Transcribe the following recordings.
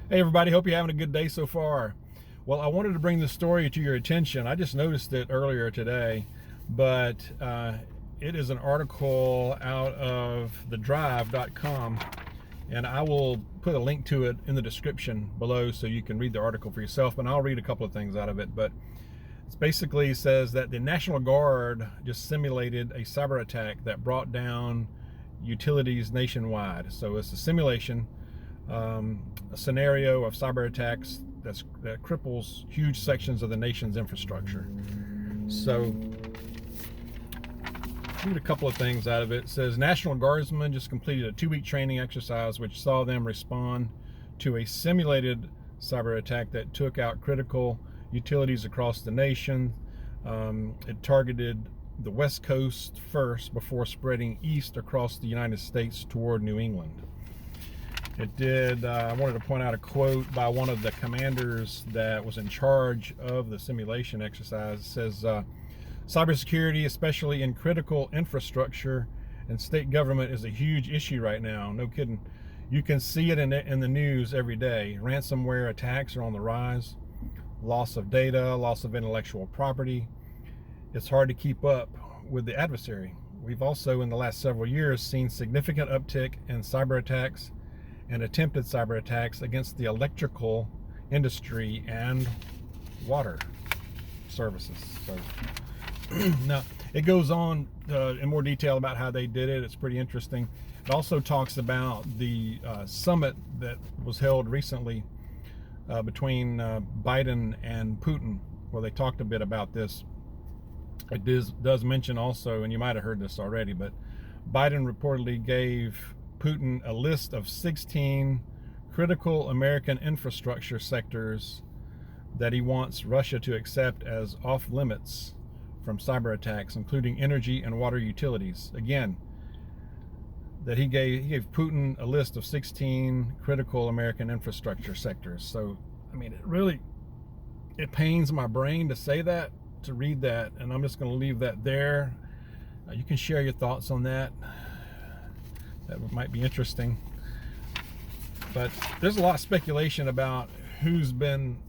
Hey everybody, hope you're having a good day so far. Well, I wanted to bring this story to your attention. I just noticed it earlier today, but it is an article out of thedrive.com, and I will put a link to it in the description below so you can read the article for yourself, and I'll read a couple of things out of it. But it basically says that the National Guard just simulated a cyber attack that brought down utilities nationwide. So it's a simulation, a scenario of cyber attacks that cripples huge sections of the nation's infrastructure. So, read a couple of things out of it. It says National Guardsmen just completed a 2-week training exercise which saw them respond to a simulated cyber attack that took out critical utilities across the nation. It targeted the West Coast first before spreading east across the United States toward New England. It did, I wanted to point out a quote by one of the commanders that was in charge of the simulation exercise. It says, cybersecurity, especially in critical infrastructure and state government, is a huge issue right now. No kidding. You can see it in the news every day. Ransomware attacks are on the rise. Loss of data, loss of intellectual property. It's hard to keep up with the adversary. We've also, in the last several years, seen significant uptick in cyber attacks and attempted cyber attacks against the electrical industry and water services. So now it goes on in more detail about how they did it. It's pretty interesting. It also talks about the summit that was held recently between Biden and Putin, where they talked a bit about this. It does mention also, and you might have heard this already, but Biden reportedly gave Putin a list of 16 critical American infrastructure sectors that he wants Russia to accept as off limits from cyber attacks, including energy and water utilities. Again, that he gave Putin a list of 16 critical American infrastructure sectors. So, I mean, it pains my brain to say that, to read that, and I'm just going to leave that there. You can share your thoughts on that. That might be interesting. But there's a lot of speculation about who's been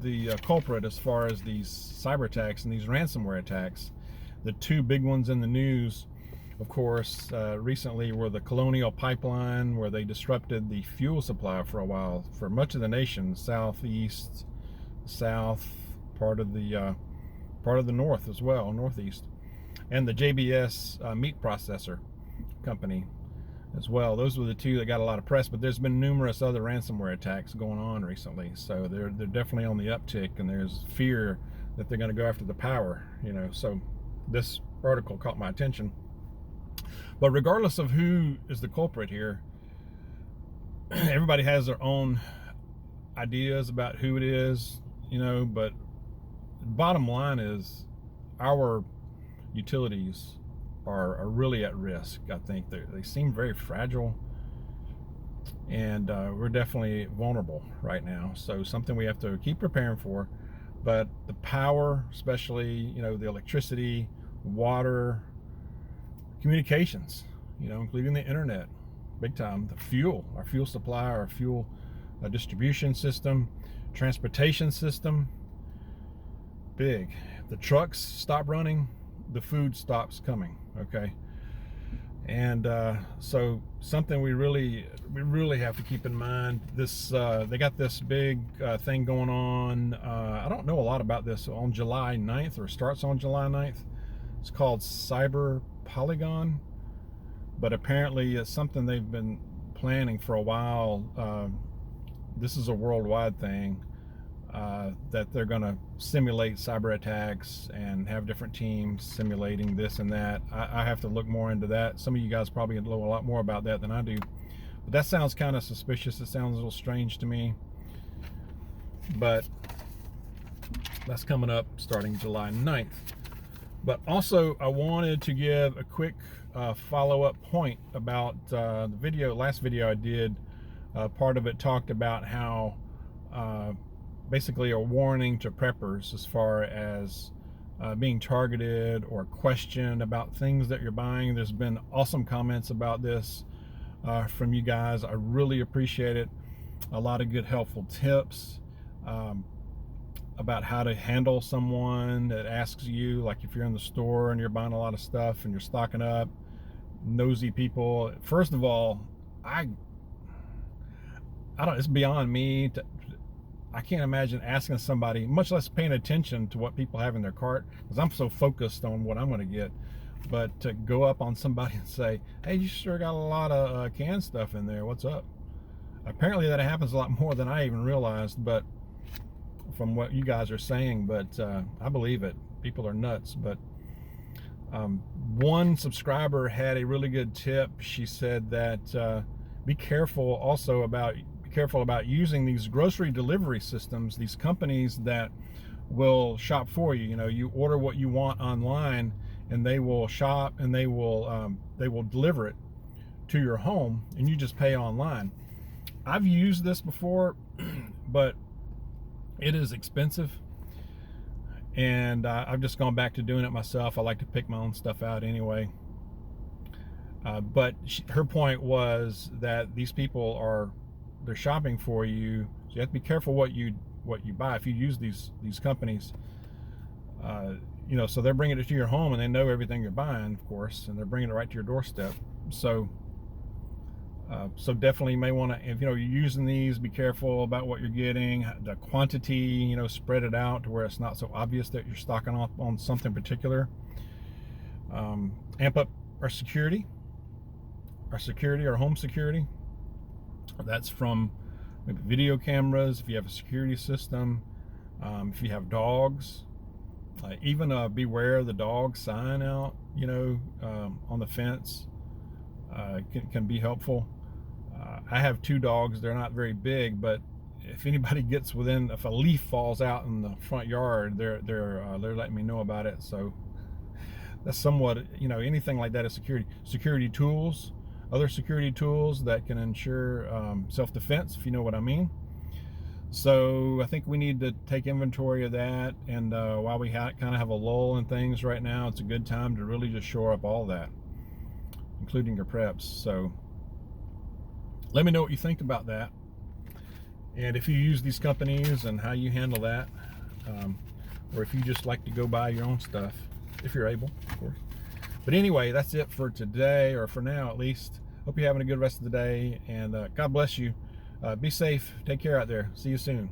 the culprit as far as these cyber attacks and these ransomware attacks. The two big ones in the news, of course, recently were the Colonial Pipeline, where they disrupted the fuel supply for a while for much of the nation, southeast, south, part of the north as well, northeast, and the JBS meat processor company as well. Those were the two that got a lot of press, but there's been numerous other ransomware attacks going on recently. So they're definitely on the uptick, and there's fear that they're going to go after the power, So this article caught my attention. But regardless of who is the culprit here, everybody has their own ideas about who it is, but the bottom line is our utilities are really at risk. I think they seem very fragile, and we're definitely vulnerable right now. So something we have to keep preparing for. But the power, especially, the electricity, water, communications, including the internet, big time. The fuel, our fuel supply, our fuel distribution system, transportation system, big. If the trucks stop running, the food stops coming. Okay, and so something we really have to keep in mind. This they got this big thing going on. I don't know a lot about this. On July 9th, or starts on July 9th. It's called Cyber Polygon, but apparently it's something they've been planning for a while. This is a worldwide thing. That they're going to simulate cyber attacks and have different teams simulating this and that. I have to look more into that. Some of you guys probably know a lot more about that than I do. But that sounds kind of suspicious. It sounds a little strange to me. But that's coming up starting July 9th. But also, I wanted to give a quick follow-up point about the last video I did. Part of it talked about how basically a warning to preppers as far as being targeted or questioned about things that you're buying. There's been awesome comments about this from you guys. I really appreciate it. a lot of good helpful tips about how to handle someone that asks you, like if you're in the store and you're buying a lot of stuff and you're stocking up, nosy people. First of all, I don't, it's beyond me I can't imagine asking somebody, much less paying attention to what people have in their cart, because I'm so focused on what I'm going to get. But to go up on somebody and say, hey, you sure got a lot of canned stuff in there, what's up? Apparently that happens a lot more than I even realized, but from what you guys are saying, but I believe it. People are nuts. But one subscriber had a really good tip. She said that be careful about using these grocery delivery systems, these companies that will shop for you. You know, you order what you want online and they will shop and they will deliver it to your home and you just pay online. I've used this before, but it is expensive, and I've just gone back to doing it myself. I like to pick my own stuff out anyway. But her point was that these people they're shopping for you, so you have to be careful what you buy if you use these companies. You know, so they're bringing it to your home and they know everything you're buying, of course, and they're bringing it right to your doorstep. So definitely you may want to, if you know you're using these, be careful about what you're getting, the quantity, you know, spread it out to where it's not so obvious that you're stocking up on something particular. Amp up our security, our home security. That's from maybe video cameras, if you have a security system, if you have dogs, even beware the dog sign out, you know, on the fence can be helpful. I have 2 dogs. They're not very big, but if anybody gets within, if a leaf falls out in the front yard, they're letting me know about it. So that's somewhat, you know, anything like that is security tools, other security tools that can ensure self-defense, if you know what I mean. So I think we need to take inventory of that, and while we kind of have a lull in things right now, it's a good time to really just shore up all that, including your preps. So let me know what you think about that, and if you use these companies and how you handle that, or if you just like to go buy your own stuff, if you're able, of course. But anyway, that's it for today, or for now at least. Hope you're having a good rest of the day, and God bless you. Be safe. Take care out there. See you soon.